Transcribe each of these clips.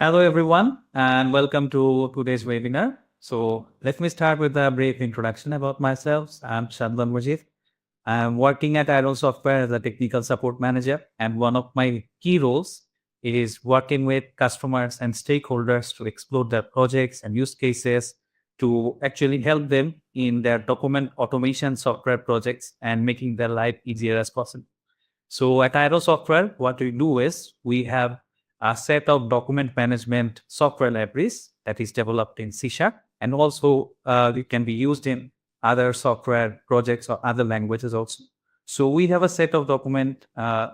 Hello, everyone, and welcome to today's webinar. So let me start with a brief introduction about myself. I'm Shadman Majid. I'm working at IronSoftware as a technical support manager, and one of my key roles is working with customers and stakeholders to explore their projects and use cases to actually help them in their document automation software projects and making their life easier as possible. So at IronSoftware, what we do is we have a set of document management software libraries that is developed in C#, and also it can be used in other software projects or other languages also. So we have a set of document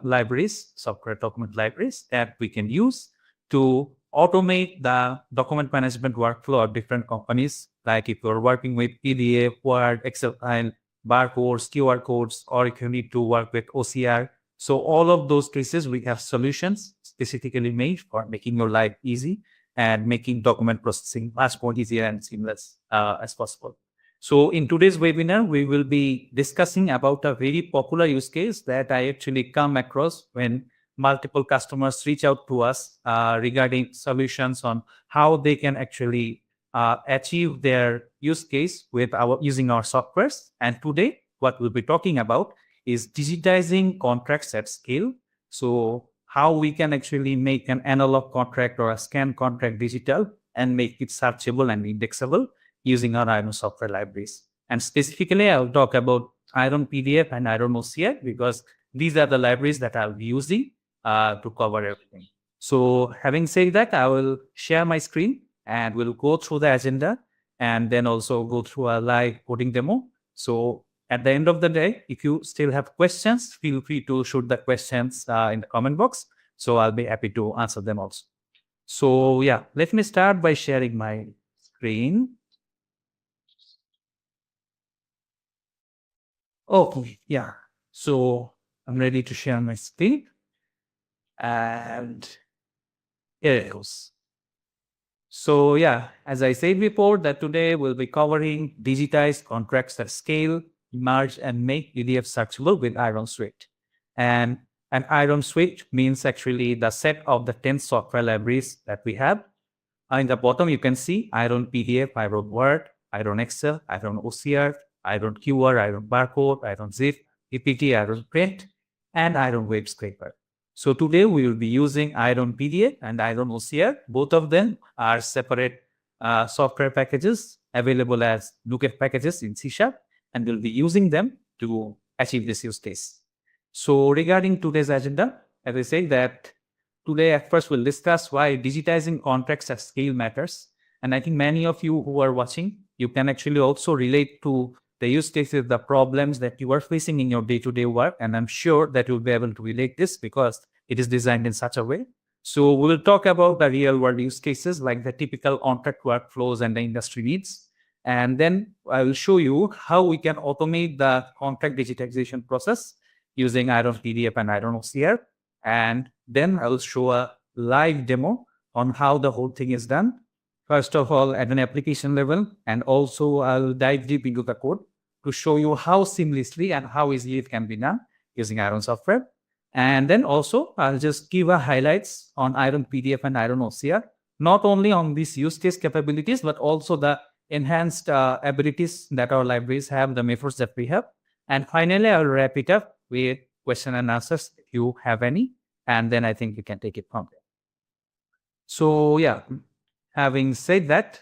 libraries, software document libraries that we can use to automate the document management workflow of different companies. Like if you're working with PDF, Word, Excel file, barcodes, QR codes, or if you need to work with OCR. So all of those cases, we have solutions specifically made for making your life easy and making document processing much more easier and seamless as possible. So in today's webinar, we will be discussing about a very popular use case that I actually come across when multiple customers reach out to us regarding solutions on how they can actually achieve their use case with using our softwares. And today, what we'll be talking about is digitizing contracts at scale. So how we can actually make an analog contract or a scan contract digital and make it searchable and indexable using our Iron software libraries. And specifically, I'll talk about IronPDF and IronOCR because these are the libraries that I'll be using to cover everything. So having said that, I will share my screen and we'll go through the agenda and then also go through a live coding demo. So at the end of the day, if you still have questions, feel free to shoot the questions in the comment box. So I'll be happy to answer them also. So yeah, let me start by sharing my screen. Oh, yeah. So I'm ready to share my screen. And here it goes. So yeah, as I said before, that today we'll be covering digitized contracts at scale, merge and make PDF searchable with Iron Suite. And an Iron Suite means actually the set of the 10 software libraries that we have. In the bottom, you can see IronPDF, Iron Word, Iron Excel, Iron OCR, Iron QR, Iron Barcode, Iron Zip, PPT, Iron Print, and Iron Web Scraper. So today we will be using IronPDF and IronOCR. Both of them are separate software packages available as NuGet packages in C#, and we'll be using them to achieve this use case. So regarding today's agenda, as I say that today at first we'll discuss why digitizing contracts at scale matters. And I think many of you who are watching, you can actually also relate to the use cases, the problems that you are facing in your day-to-day work. And I'm sure that you'll be able to relate this because it is designed in such a way. So we will talk about the real world use cases like the typical contract workflows and the industry needs. And then I will show you how we can automate the contract digitization process using IronPDF and IronOCR. And then I will show a live demo on how the whole thing is done. First of all, at an application level, and also I'll dive deep into the code to show you how seamlessly and how easily it can be done using Iron software. And then also I'll just give a highlights on IronPDF and IronOCR, not only on these use case capabilities, but also the enhanced abilities that our libraries have, the methods that we have. And finally, I'll wrap it up with question and answers if you have any. And then I think you can take it from there. So yeah, having said that,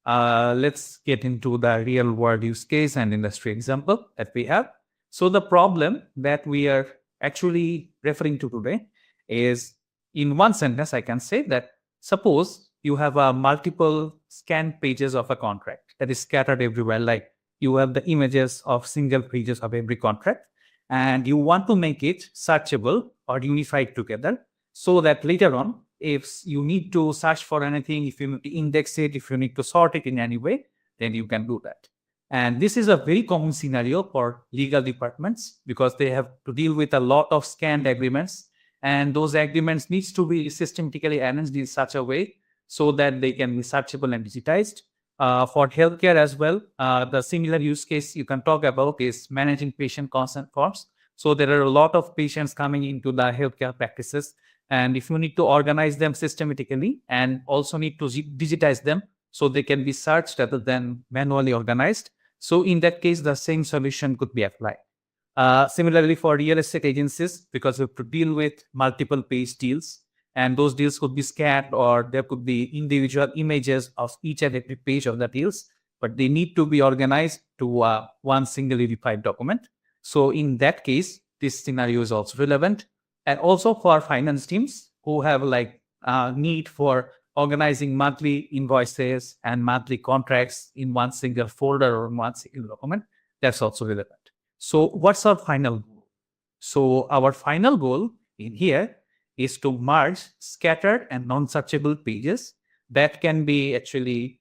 let's get into the real world use case and industry example that we have. So the problem that we are actually referring to today is, in one sentence, I can say that suppose you have multiple scanned pages of a contract that is scattered everywhere, like you have the images of single pages of every contract, and you want to make it searchable or unified together so that later on, if you need to search for anything, if you need to index it, if you need to sort it in any way, then you can do that. And this is a very common scenario for legal departments because they have to deal with a lot of scanned agreements, and those agreements needs to be systematically arranged in such a way so that they can be searchable and digitized. For healthcare as well, the similar use case you can talk about is managing patient consent forms. So there are a lot of patients coming into the healthcare practices. And if you need to organize them systematically and also need to digitize them so they can be searched rather than manually organized. So in that case, the same solution could be applied. Similarly, for real estate agencies, because we have to deal with multiple page deals, and those deals could be scanned or there could be individual images of each and every page of the deals, but they need to be organized to one single unified document. So in that case, this scenario is also relevant. And also for finance teams who have like need for organizing monthly invoices and monthly contracts in one single folder or one single document, that's also relevant. So what's our final goal? So our final goal in here is to merge scattered and non-searchable pages that can be actually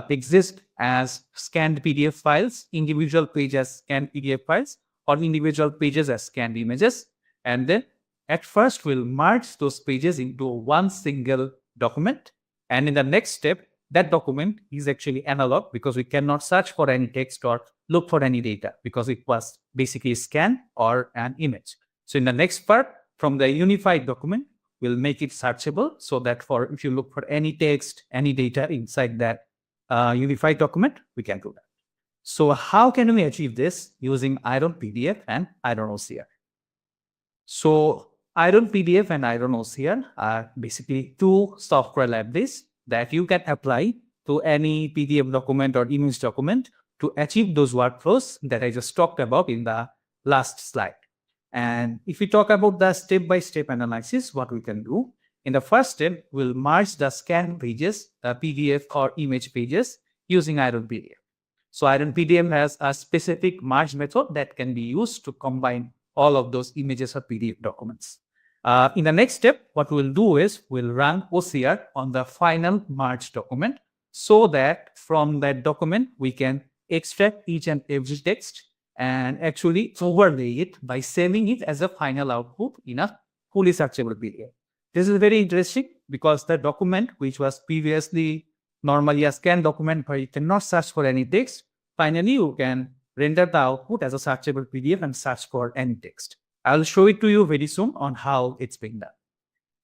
exist as scanned PDF files, individual pages scanned PDF files, or individual pages as scanned images. And then at first we'll merge those pages into one single document. And in the next step, that document is actually analog because we cannot search for any text or look for any data because it was basically a scan or an image. So in the next part, from the unified document, we'll make it searchable so that if you look for any text, any data inside that unified document, we can do that. So how can we achieve this using IronPDF and IronOCR? So IronPDF and IronOCR are basically two software libraries that you can apply to any PDF document or image document to achieve those workflows that I just talked about in the last slide. And if we talk about the step-by-step analysis, what we can do, in the first step, we'll merge the scan pages, the PDF or image pages using IronPDF. So IronPDF has a specific merge method that can be used to combine all of those images or PDF documents. In the next step, what we'll do is we'll run OCR on the final merged document so that from that document, we can extract each and every text and actually overlay it by saving it as a final output in a fully searchable PDF. This is very interesting because the document, which was previously normally a scanned document where you cannot search for any text, finally you can render the output as a searchable PDF and search for any text. I'll show it to you very soon on how it's being done.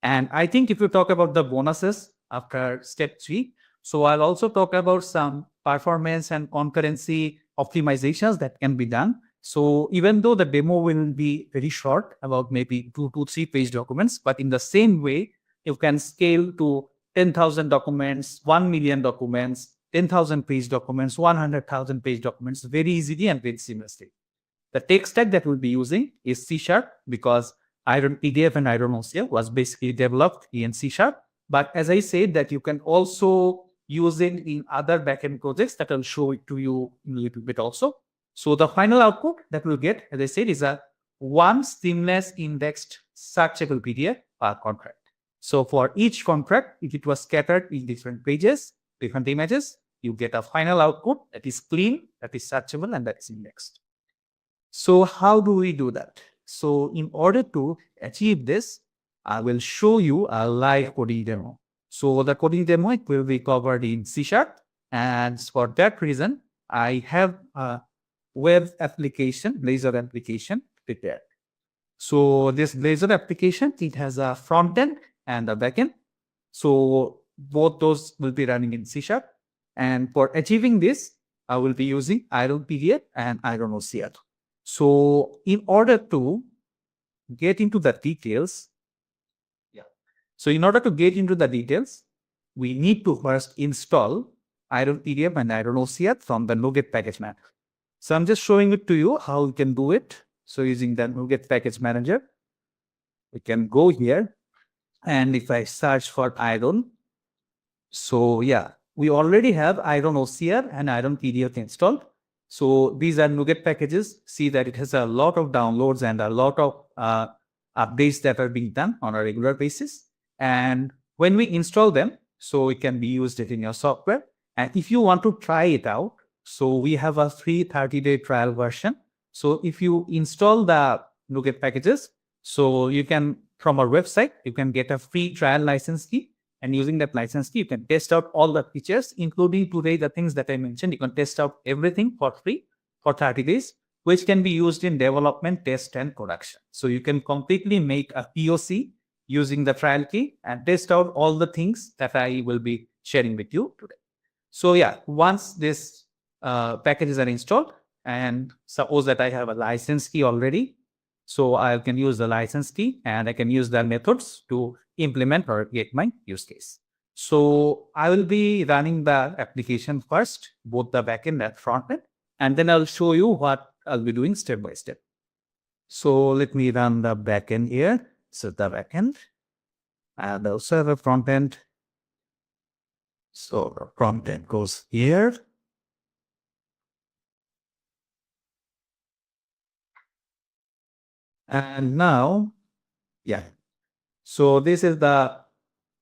And I think if you talk about the bonuses after step 3, so I'll also talk about some performance and concurrency optimizations that can be done. So even though the demo will be very short, about maybe 2 to 3 page documents, but in the same way, you can scale to 10,000 documents, 1 million documents, 10,000 page documents, 100,000 page documents very easily and very seamlessly. The tech stack that we'll be using is C# because IronPDF and IronOCR was basically developed in C#. But as I said, that you can also use it in other backend projects that I'll show it to you in a little bit also. So the final output that we'll get, as I said, is a one seamless indexed searchable PDF per contract. So for each contract, if it was scattered in different pages, different images, you get a final output that is clean, that is searchable, and that is indexed. So how do we do that? So in order to achieve this, I will show you a live coding demo. So the coding demo, it will be covered in C#. And for that reason, I have a web application, Blazor application prepared. So this Blazor application, it has a front end and a back end. So both those will be running in C#. And for achieving this, I will be using IronPDF and IronOCR. So in order to get into the details, we need to first install IronPDF and IronOCR from the NuGet package manager. So I'm just showing it to you how you can do it. So using the NuGet package manager, we can go here. And if I search for Iron, so yeah, we already have IronOCR and IronPDF installed. So these are NuGet packages. See that it has a lot of downloads and a lot of updates that are being done on a regular basis. And when we install them, so it can be used in your software. And if you want to try it out, so we have a free 30-day trial version. So if you install the NuGet packages, so you can, from our website, you can get a free trial license key. And using that license key, you can test out all the features, including today the things that I mentioned. You can test out everything for free for 30 days. which can be used in development, test, and production. So you can completely make a POC using the trial key and test out all the things that I will be sharing with you today. So yeah, once this packages are installed, and suppose that I have a license key already, so I can use the license key and I can use the methods to implement or get my use case. So I will be running the application first, both the backend and frontend, and then I'll show you what I'll be doing step by step. So let me run the backend here. So the backend, and also have a frontend. So the frontend goes here. And now, yeah. So this is the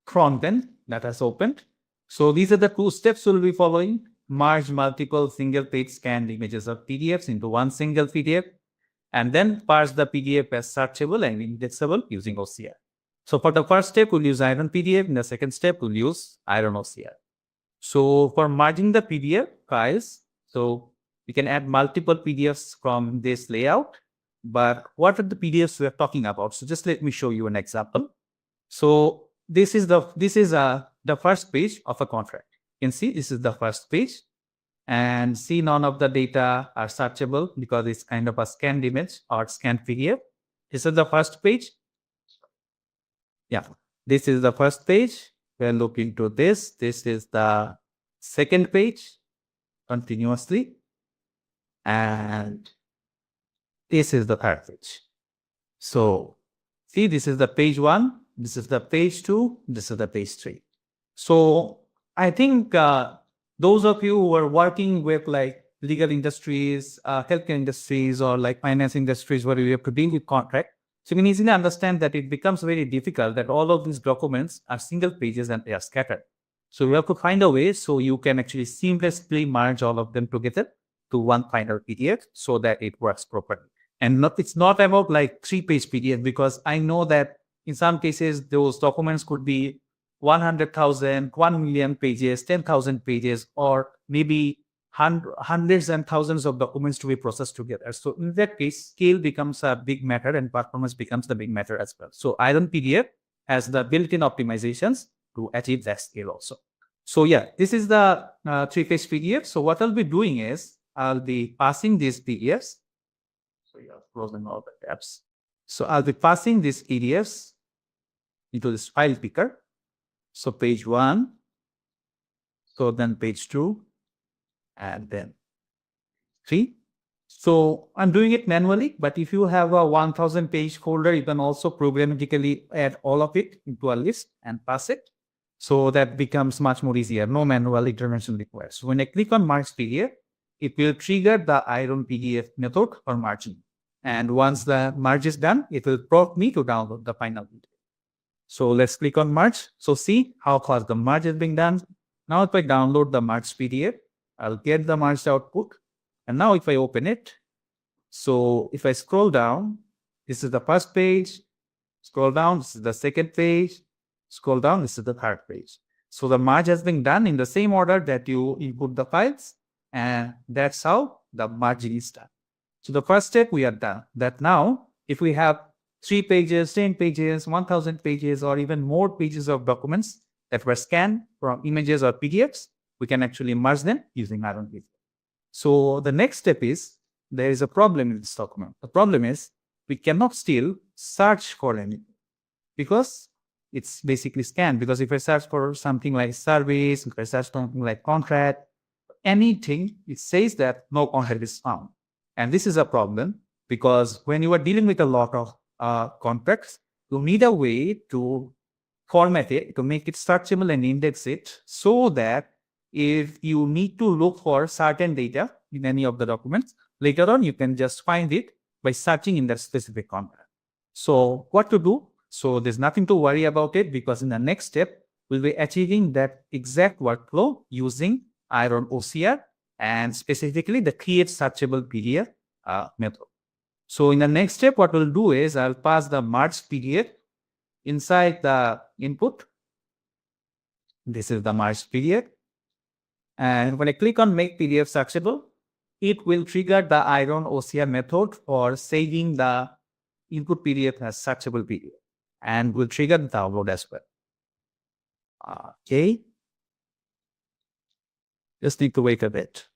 frontend that has opened. So these are the 2 steps we'll be following. Merge multiple single page scanned images of PDFs into one single PDF, and then parse the PDF as searchable and indexable using OCR. So for the first step, we'll use IronPDF. In the second step, we'll use IronOCR. So for merging the PDF files, so we can add multiple PDFs from this layout. But what are the PDFs we are talking about? So just let me show you an example. So this is the first page of a contract. You can see this is the first page, and see none of the data are searchable because it's kind of a scanned image or scanned PDF. This is the first page. Yeah, this is the first page. We'll look into this. This is the second page continuously, and this is the third page. So see, this is the page 1, this is the page 2, this is the page 3. So I think those of you who are working with like legal industries, healthcare industries, or like finance industries where you have to deal with contract, so you can easily understand that it becomes very difficult that all of these documents are single pages and they are scattered. So you have to find a way so you can actually seamlessly merge all of them together to one final PDF so that it works properly. And it's not about like 3-page PDF, because I know that in some cases those documents could be 100,000, 1 million pages, 10,000 pages, or maybe hundreds and thousands of documents to be processed together. So in that case, scale becomes a big matter and performance becomes the big matter as well. So IronPDF has the built-in optimizations to achieve that scale also. So yeah, this is the 3-page PDF. So what I'll be doing is I'll be passing these PDFs. So yeah, closing all the tabs. So I'll be passing these PDFs into this file picker. So page 1, so then page 2, and then 3. So I'm doing it manually, but if you have a 1000 page folder, you can also programmatically add all of it into a list and pass it. So that becomes much more easier. No manual intervention required. So when I click on Merge PDF, it will trigger the IronPDF method for merging. And once the merge is done, it will prompt me to download the final video. So let's click on merge. So see how fast the merge is being done. Now if I download the merged PDF, I'll get the merged output. And now if I open it, so if I scroll down, this is the first page, scroll down, this is the second page, scroll down, this is the third page. So the merge has been done in the same order that you input the files, and that's how the merging is done. So the first step we are done. That now, if we have 3 pages, 10 pages, 1000 pages, or even more pages of documents that were scanned from images or PDFs, we can actually merge them using IronPDF. So the next step is, there is a problem in this document. The problem is we cannot still search for anything because it's basically scanned. Because if I search for something like service, if I search for something like contract, anything, it says that no contract is found. And this is a problem because when you are dealing with a lot of contracts, you need a way to format it, to make it searchable and index it so that if you need to look for certain data in any of the documents, later on you can just find it by searching in that specific contract. So what to do? So there's nothing to worry about it, because in the next step, we'll be achieving that exact workflow using IronOCR and specifically the create searchable PDF method. So in the next step, what we'll do is I'll pass the merged PDF inside the input. This is the merged PDF. And when I click on make PDF searchable, it will trigger the IronOCR method for saving the input PDF as searchable PDF, and will trigger the download as well. Okay. Just need to wait a bit.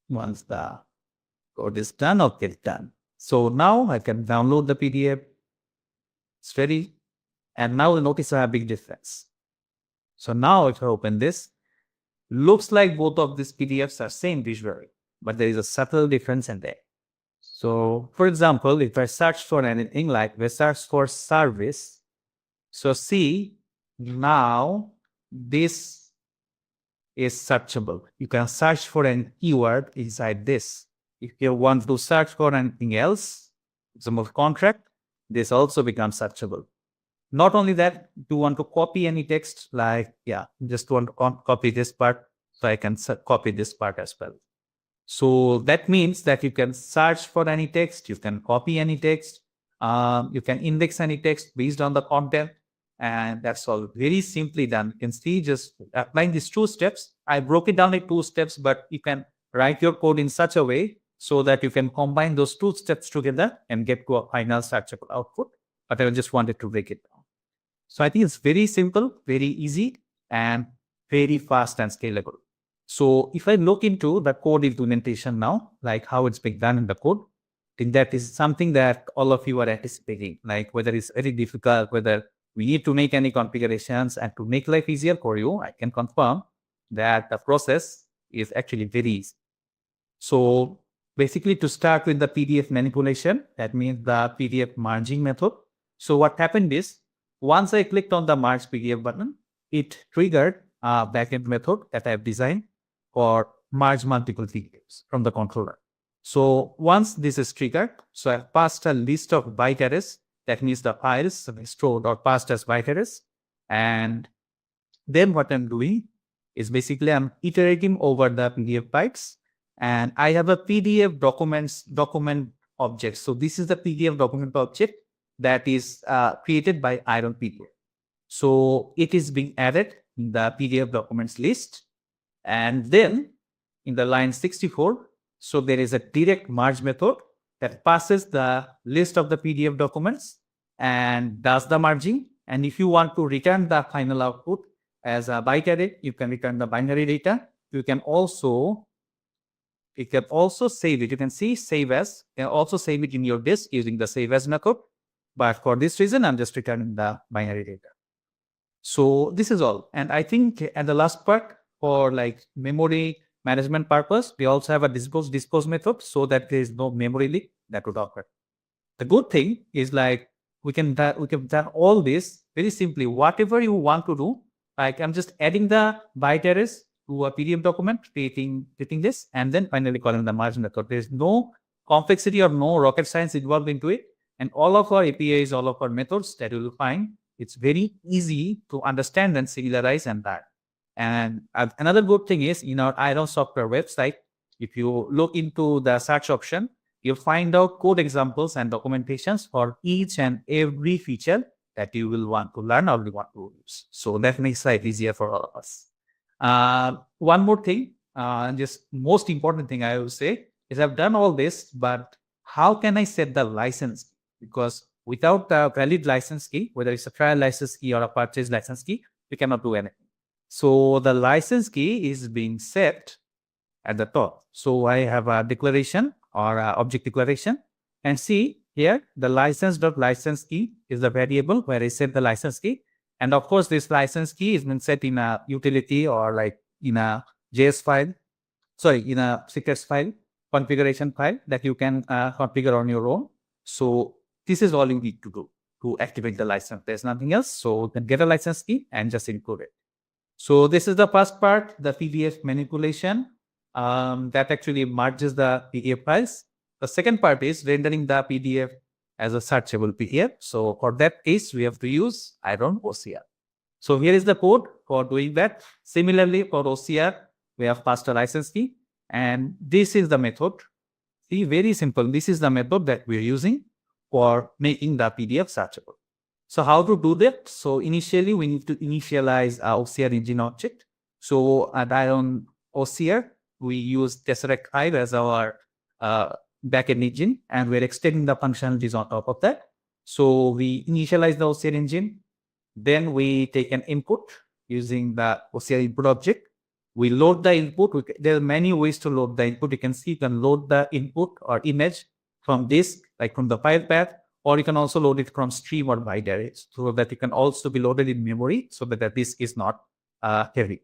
Once the code is done, I'll get it done. So now I can download the PDF. It's ready. And now you'll notice I have a big difference. So now if I open this, looks like both of these PDFs are same visually, but there is a subtle difference in there. So for example, if I search for anything like we search for service, so see now this is searchable. You can search for an keyword inside this. If you want to search for anything else, some of contract, this also becomes searchable. Not only that, do you want to copy any text, like, just want to copy this part, so I can copy this part as well. So that means that you can search for any text, you can copy any text, you can index any text based on the content, and that's all very simply done. You can see just applying these 2 steps. I broke it down in 2 steps, but you can write your code in such a way so that you can combine those 2 steps together and get to a final searchable output. But I just wanted to break it down. So I think it's very simple, very easy, and very fast and scalable. So if I look into the code implementation now, like how it's being done in the code, I think that is something that all of you are anticipating, like whether it's very difficult, whether we need to make any configurations, and to make life easier for you, I can confirm that the process is actually very easy. So basically, to start with the PDF manipulation, that means the PDF merging method. So what happened is, once I clicked on the merge PDF button, it triggered a backend method that I have designed for merge multiple PDFs from the controller. So once this is triggered, so I passed a list of byte arrays, that means the files stored or passed as byte arrays. And then what I'm doing is basically I'm iterating over the PDF bytes, and I have a PDF document object. So this is the PDF document object that is created by IronPDF. So it is being added in the PDF documents list. And then in the line 64, so there is a direct merge method that passes the list of the PDF documents and does the merging. And if you want to return the final output as a byte array, you can return the binary data. You can also save it. You can see save as. You can also save it in your disk using the save as method. But for this reason, I'm just returning the binary data. So this is all. And I think at the last part, for like memory management purpose, we also have a dispose method so that there is no memory leak that would occur. The good thing is like we can done all this very simply. Whatever you want to do, like I'm just adding the byte arrays to a PDF document, creating this, and then finally calling the merge method. There is no complexity or no rocket science involved into it. And all of our APIs, all of our methods that you will find, it's very easy to understand and serialize and that. And another good thing is in our IronOCR website, if you look into the search option, you'll find out code examples and documentations for each and every feature that you will want to learn or you want to use. So that makes life easier for all of us. One more thing, just most important thing I will say is I've done all this, but how can I set the license? Because without a valid license key, whether it's a trial license key or a purchase license key, we cannot do anything. So the license key is being set at the top. So I have a declaration or a object declaration, and see here the license.license key is the variable where I set the license key. And of course, this license key is been set in a utility or like in a JS file, in a secrets file, configuration file that you can configure on your own. So this is all you need to do to activate the license. There's nothing else. So you can get a license key and just include it. So this is the first part, the PDF manipulation that actually merges the PDF files. The second part is rendering the PDF as a searchable PDF. So for that case, we have to use IronOCR. So here is the code for doing that. Similarly, for OCR, we have passed a license key, and this is the method. See, very simple. This is the method that we're using for making the PDF searchable. So how to do that? So initially, we need to initialize our OCR engine object. So at IronOCR, we use Tesseract 5 as our backend engine, and we're extending the functionalities on top of that. So we initialize the OCR engine, then we take an input using the OCR input object. We load the input. There are many ways to load the input. You can see you can load the input or image from disk, like from the file path, or you can also load it from stream or byte arrays, so that it can also be loaded in memory, so that the disk is not heavy.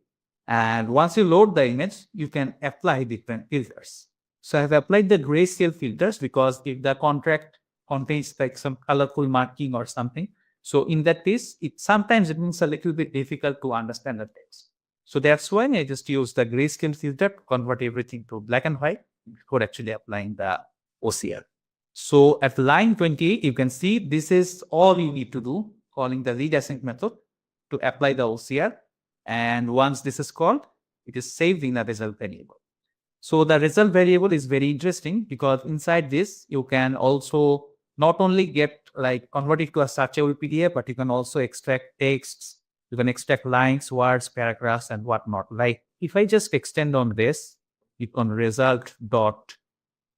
And once you load the image, you can apply different filters. So I have applied the grayscale filters because if the contract contains like some colorful marking or something, so in that case, sometimes it becomes a little bit difficult to understand the text. So that's why I just use the grayscale filter to convert everything to black and white before actually applying the OCR. So at line 28, you can see this is all you need to do, calling the read async method to apply the OCR. And once this is called, it is saved in the result variable. So the result variable is very interesting because inside this, you can also not only get like convert it to a searchable PDF, but you can also extract texts. You can extract lines, words, paragraphs, and whatnot. Like if I just extend on this, click on result dot.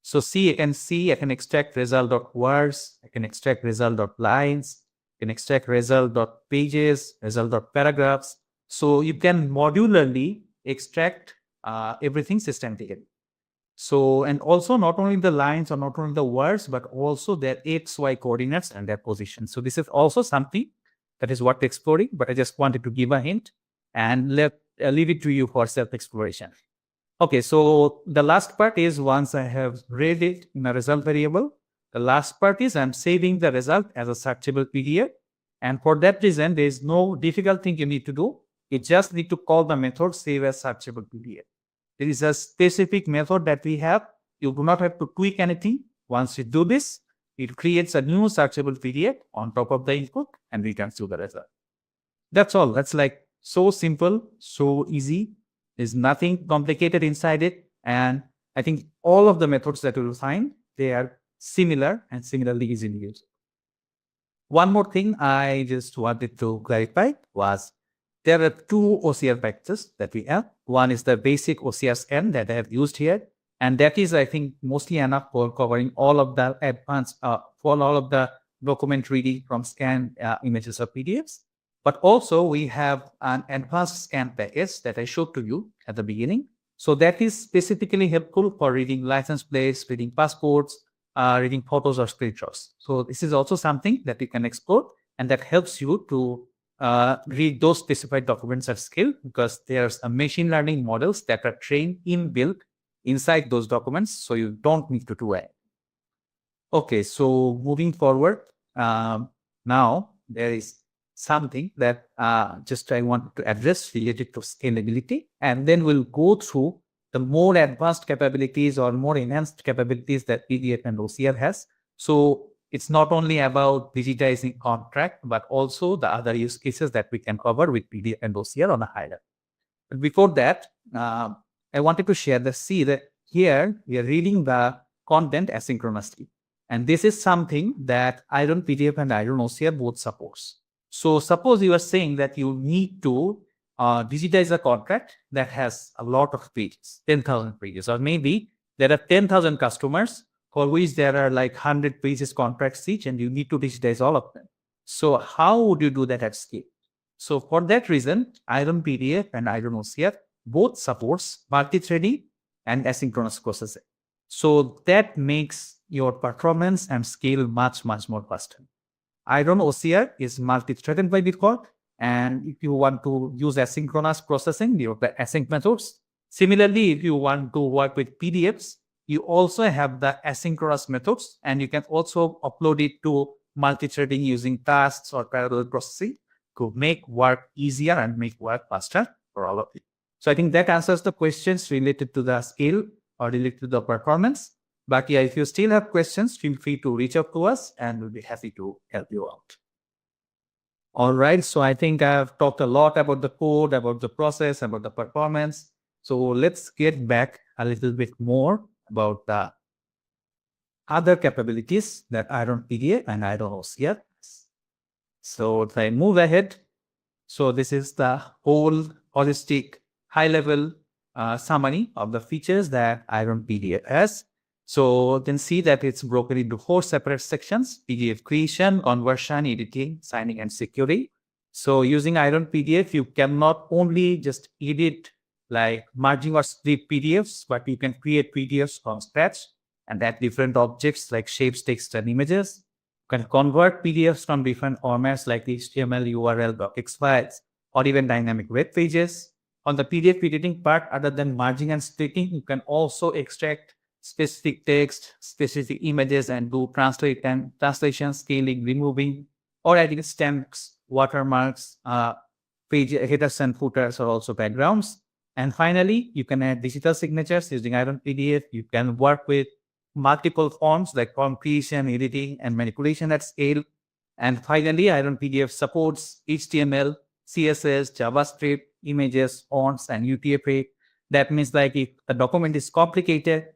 So see, I can extract result dot words. I can extract result dot lines. I can extract result dot pages, result dot paragraphs. So you can modularly extract everything systematically. So, and also not only the lines or not only the words, but also their XY coordinates and their position. So this is also something that is worth exploring, but I just wanted to give a hint and leave it to you for self-exploration. Okay, so the last part is once I have read it in a result variable, the last part is I'm saving the result as a searchable PDF. And for that reason, there is no difficult thing you need to do. You just need to call the method save as searchable PDF. There is a specific method that we have. You do not have to tweak anything. Once you do this, it creates a new searchable PDF on top of the input and returns you the result. That's all. That's like so simple, so easy. There's nothing complicated inside it. And I think all of the methods that you will find, they are similar and similarly easy to use. One more thing I just wanted to clarify was there are two OCR packages that we have. One is the basic OCR scan that I have used here. And that is, I think, mostly enough for covering all of the advanced, for all of the document reading from scan images or PDFs. But also we have an advanced scan package that I showed to you at the beginning. So that is specifically helpful for reading license plates, reading passports, reading photos or screenshots. So this is also something that you can explore and that helps you to read those specified documents at scale because there's a machine learning models that are trained inbuilt inside those documents. So you don't need to do it. Okay, so moving forward, now there is something that just I want to address related to scalability, and then we'll go through the more advanced capabilities or more enhanced capabilities that PDF and OCR has. So it's not only about digitizing contract, but also the other use cases that we can cover with PDF and OCR on a high level. But before that, I wanted to share see that here we are reading the content asynchronously. And this is something that IronPDF and IronOCR both supports. So suppose you are saying that you need to digitize a contract that has a lot of pages, 10,000 pages, or maybe there are 10,000 customers for which there are like 100 pages contracts each, and you need to digitize all of them. So how would you do that at scale? So for that reason, IronPDF and IronOCR both supports multi-threading and asynchronous processing. So that makes your performance and scale much, much more faster. IronOCR is multi-threaded by default, and if you want to use asynchronous processing, you have the async methods. Similarly, if you want to work with PDFs, you also have the asynchronous methods, and you can also upload it to multi-threading using tasks or parallel processing to make work easier and make work faster for all of you. So I think that answers the questions related to the scale or related to the performance. But yeah, if you still have questions, feel free to reach out to us and we'll be happy to help you out. All right, so I think I've talked a lot about the code, about the process, about the performance. So let's get back a little bit more about the other capabilities that IronPDF and IronOCR has. So if I move ahead, so this is the whole holistic high-level summary of the features that IronPDF has. So you can see that it's broken into 4 separate sections: PDF creation, conversion, editing, signing, and security. So using Iron PDF, you can not only just edit like merging or split PDFs, but you can create PDFs from scratch and add different objects like shapes, text, and images. You can convert PDFs from different formats like HTML, URL, docx files, or even dynamic web pages. On the PDF editing part, other than merging and splitting, you can also extract specific text, specific images, and do translation, scaling, removing, or adding stamps, watermarks, page headers and footers, or also backgrounds. And finally, you can add digital signatures using IronPDF. You can work with multiple forms like form creation, editing, and manipulation at scale. And finally, IronPDF supports HTML, CSS, JavaScript, images, fonts, and UTF-8. That means like if the document is complicated,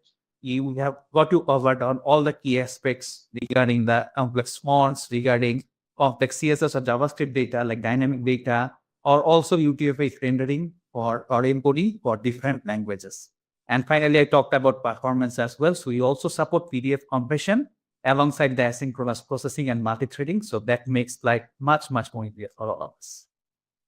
you have got you covered on all the key aspects regarding the complex fonts, regarding complex CSS or JavaScript data like dynamic data, or also UTF-8 rendering or encoding for different languages. And finally, I talked about performance as well. So we also support PDF compression alongside the asynchronous processing and multi-threading. So that makes like much more easier for all of us.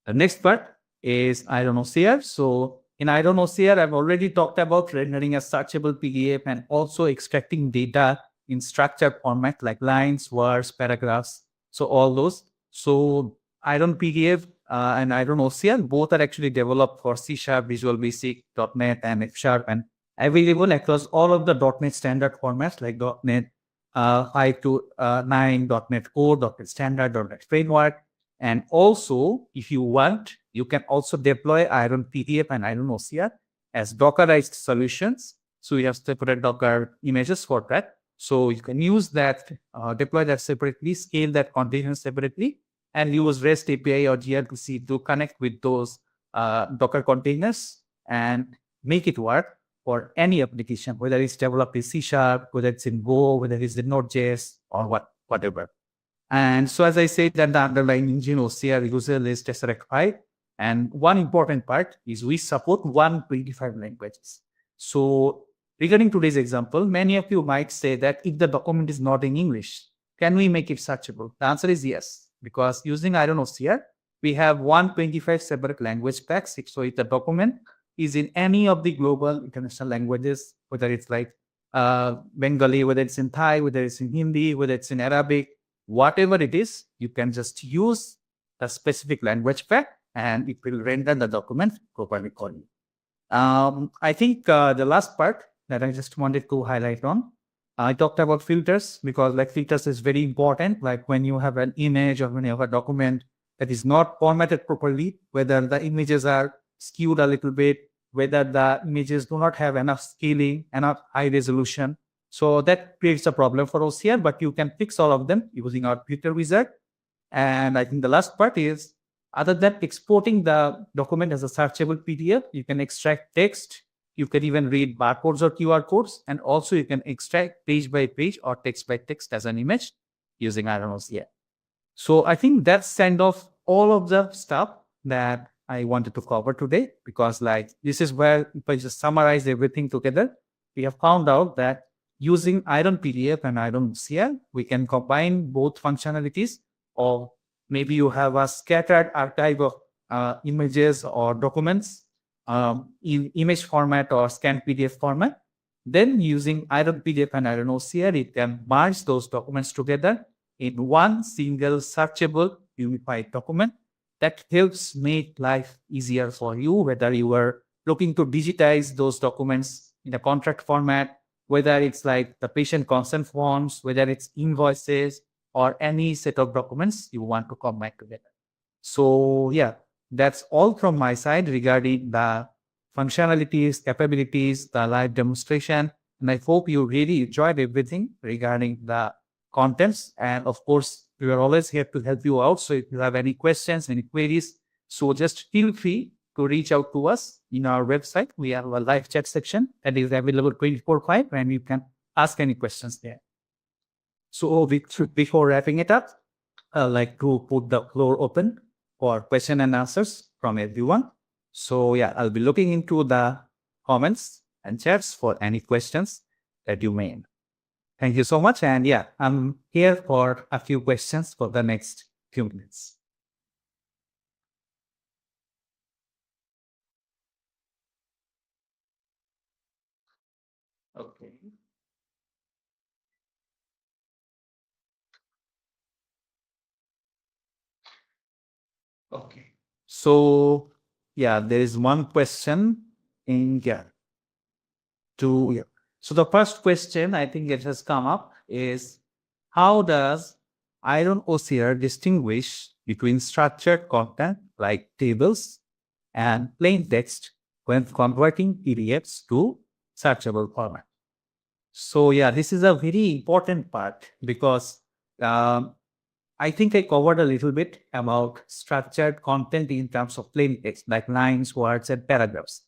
The next part is IronOCR. So in IronOCR, I've already talked about rendering a searchable PDF and also extracting data in structured format like lines, words, paragraphs. So all those. So IronPDF and IronOCR both are actually developed for C#, Visual Basic, .NET, and F# and available across all of the .NET standard formats like .NET 5 to 9, .NET Core, .NET Standard, .NET Framework. And also, if you want, you can also deploy IronPDF and IronOCR as Dockerized solutions. So we have separate Docker images for that. So you can use that, deploy that separately, scale that container separately, and use REST API or gRPC to connect with those Docker containers and make it work for any application, whether it's developed in C#, whether it's in Go, whether it's in Node.js, or whatever. And so as I said, that the underlying engine OCR user is Tesseract 5. And one important part is we support 125 languages. So regarding today's example, many of you might say that if the document is not in English, can we make it searchable? The answer is yes, because using IronOCR, we have 125 separate language packs. So if the document is in any of the global international languages, whether it's like Bengali, whether it's in Thai, whether it's in Hindi, whether it's in Arabic, whatever it is, you can just use a specific language pack and it will render the document properly for you. I think the last part that I just wanted to highlight on, I talked about filters because like filters is very important. Like when you have an image or when you have a document that is not formatted properly, whether the images are skewed a little bit, whether the images do not have enough scaling, enough high resolution. So that creates a problem for OCR, but you can fix all of them using our filter wizard. And I think the last part is, other than exporting the document as a searchable PDF, you can extract text. You can even read barcodes or QR codes. And also you can extract page by page or text by text as an image using IronOCR. So I think that's kind of all of the stuff that I wanted to cover today, because like this is where if I just summarize everything together, we have found out that using IronPDF and IronOCR, we can combine both functionalities, or maybe you have a scattered archive of images or documents in image format or scanned PDF format. Then using IronPDF and IronOCR, it can merge those documents together in one single searchable unified document that helps make life easier for you, whether you are looking to digitize those documents in a contract format, whether it's like the patient consent forms, whether it's invoices, or any set of documents you want to combine together. So yeah, that's all from my side regarding the functionalities, capabilities, the live demonstration. And I hope you really enjoyed everything regarding the contents. And of course, we are always here to help you out. So if you have any questions, any queries, so just feel free to reach out to us in our website. We have a live chat section that is available 24/5 and you can ask any questions there. So before wrapping it up, I'd like to put the floor open for question and answers from everyone. So yeah, I'll be looking into the comments and chats for any questions. that you made. Thank you so much. And yeah, I'm here for a few questions for the next few minutes. Okay. Okay. So yeah, there is one question in here. Yeah. So the first question I think it has come up is, how does Iron OCR distinguish between structured content like tables and plain text when converting PDFs to searchable format? So yeah, this is a very important part because um, I think I covered a little bit about structured content in terms of plain text, like lines, words, and paragraphs.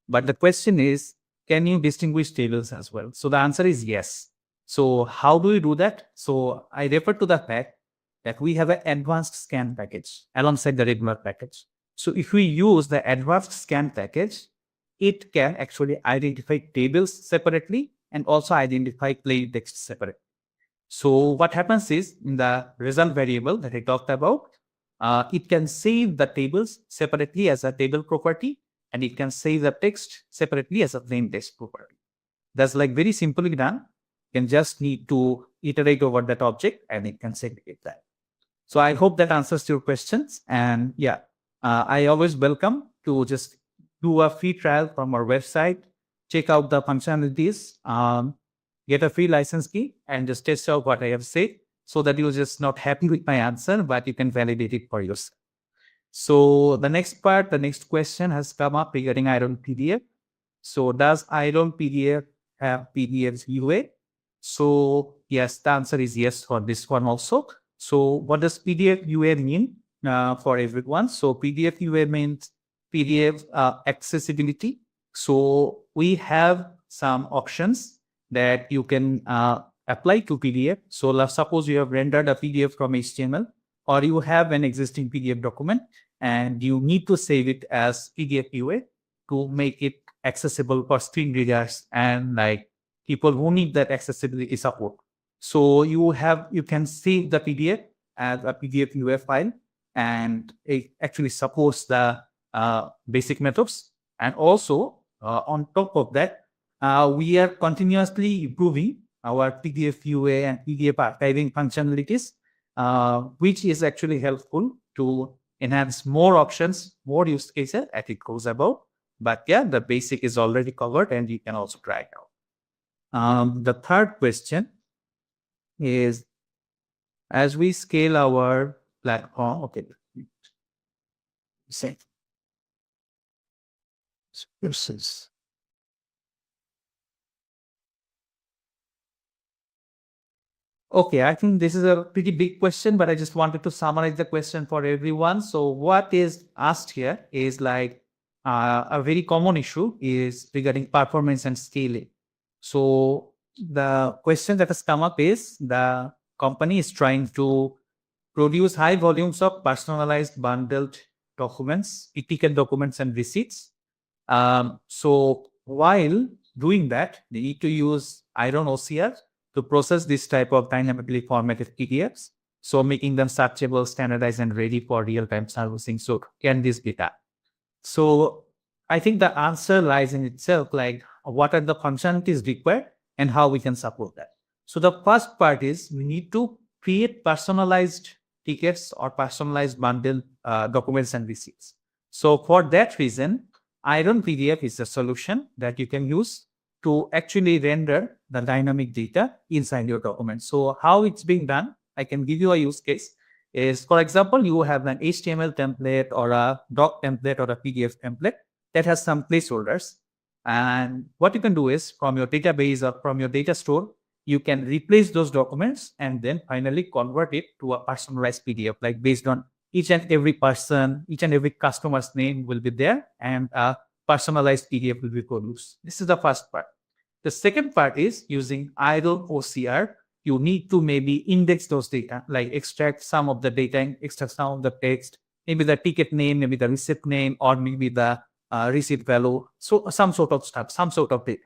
But the question is, can you distinguish tables as well? So the answer is yes. So how do we do that? So I refer to the fact that we have an advanced scan package alongside the regular package. So if we use the advanced scan package, it can actually identify tables separately and also identify plain text separately. So what happens is, in the result variable that I talked about, it can save the tables separately as a table property, and it can save the text separately as a plain text property. That's like very simply done. You can just need to iterate over that object and it can segregate that. So I hope that answers your questions. And yeah, I always welcome to just do a free trial from our website, check out the functionalities, get a free license key, and just test out what I have said so that you're just not happy with my answer, but you can validate it for yourself. So the next part, the next question has come up regarding Iron PDF. So does Iron PDF have PDF's UA? So yes, the answer is yes for this one also. So what does PDF UA mean for everyone? So PDF UA means PDF accessibility. So we have some options that you can apply to PDF. So suppose you have rendered a PDF from HTML, or you have an existing PDF document and you need to save it as PDF UA to make it accessible for screen readers and like people who need that accessibility support. So you can save the PDF as a PDF UA file, and it actually supports the basic methods. And also on top of that, we are continuously improving our PDF UA and PDF archiving functionalities, which is actually helpful to enhance more options, more use cases as it goes about. But yeah, the basic is already covered and you can also try it out. The third question is, as we scale our platform, okay, say, services. Okay, I think this is a pretty big question, but I just wanted to summarize the question for everyone. So what is asked here is like a very common issue is regarding performance and scaling. So the question that has come up is, the company is trying to produce high volumes of personalized bundled documents, e-ticket documents and receipts. So while doing that, they need to use IronOCR to process this type of dynamically formatted PDFs, so making them searchable, standardized, and ready for real-time servicing. So can this be done? So I think the answer lies in itself, like what are the functionalities required and how we can support that. So the first part is we need to create personalized tickets or personalized bundle documents and receipts. So for that reason, IronPDF is a solution that you can use to actually render the dynamic data inside your document. So how it's being done, I can give you a use case is, for example, you have an HTML template or a doc template or a PDF template that has some placeholders. And what you can do is, from your database or from your data store, you can replace those documents and then finally convert it to a personalized PDF, like based on each and every person, each and every customer's name will be there, and a personalized PDF will be produced. This is the first part. The second part is using IronOCR. You need to maybe index those data, like extract some of the data and extract some of the text, maybe the ticket name, maybe the receipt name, or maybe the receipt value. So some sort of stuff, some sort of data.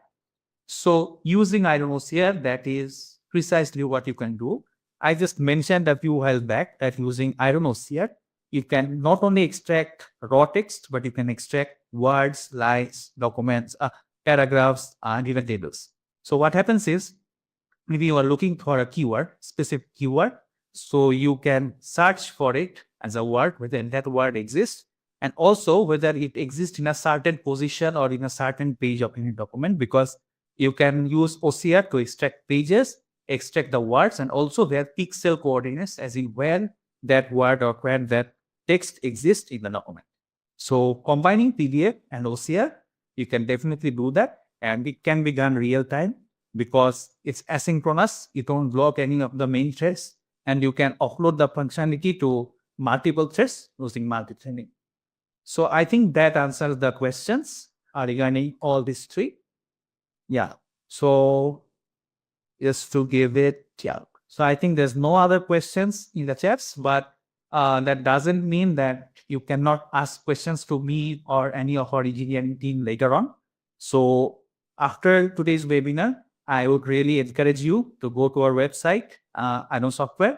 So using IronOCR, that is precisely what you can do. I just mentioned a few while back that using IronOCR, you can not only extract raw text, but you can extract words, lines, documents, paragraphs, and even tables. So what happens is, maybe you are looking for a keyword, specific keyword. So you can search for it as a word, whether that word exists, and also whether it exists in a certain position or in a certain page of any document, because you can use OCR to extract pages, extract the words, and also their pixel coordinates, as in where that word or where that text exists in the document. So combining PDF and OCR, you can definitely do that, and it can be done real time because it's asynchronous. You don't block any of the main threads, and you can offload the functionality to multiple threads using multi-threading. So I think that answers the questions regarding all these three. Yeah. So just to give it, yeah. So I think there's no other questions in the chats, but that doesn't mean that you cannot ask questions to me or any of our engineering team later on. So after today's webinar, I would really encourage you to go to our website, IronOCR,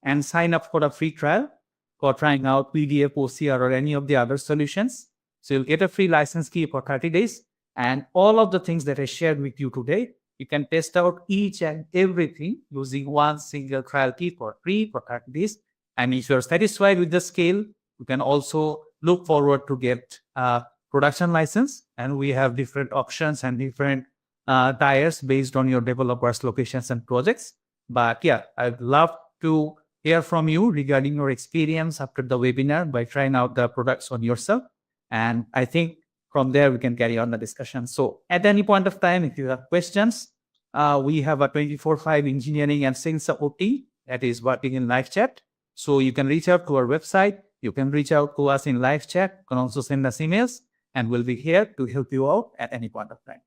and sign up for a free trial for trying out PDF, OCR, or any of the other solutions. So you'll get a free license key for 30 days. And all of the things that I shared with you today, you can test out each and everything using one single trial key for free for 30 days. And if you're satisfied with the scale, you can also look forward to get a production license. And we have different options and different tiers based on your developers, locations, and projects. But yeah, I'd love to hear from you regarding your experience after the webinar by trying out the products on yourself. And I think from there, we can carry on the discussion. So at any point of time, if you have questions, we have a 24/5 engineering and sales support team that is working in live chat. So you can reach out to our website. You can reach out to us in live chat. You can also send us emails, and we'll be here to help you out at any point of time.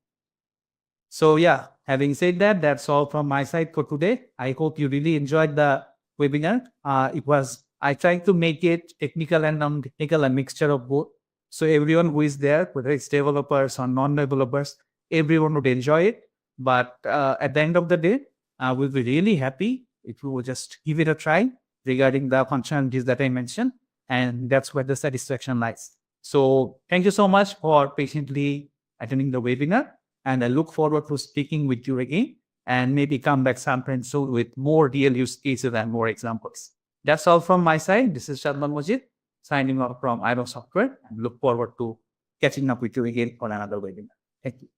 So yeah, having said that, that's all from my side for today. I hope you really enjoyed the webinar. I tried to make it technical and non-technical, a mixture of both. So everyone who is there, whether it's developers or non-developers, everyone would enjoy it. But at the end of the day, we'll be really happy if you will just give it a try regarding the functionalities that I mentioned. And that's where the satisfaction lies. So thank you so much for patiently attending the webinar. And I look forward to speaking with you again and maybe come back sometime soon with more real use cases and more examples. That's all from my side. This is Shadman Majid signing off from IronOCR, and look forward to catching up with you again on another webinar. Thank you.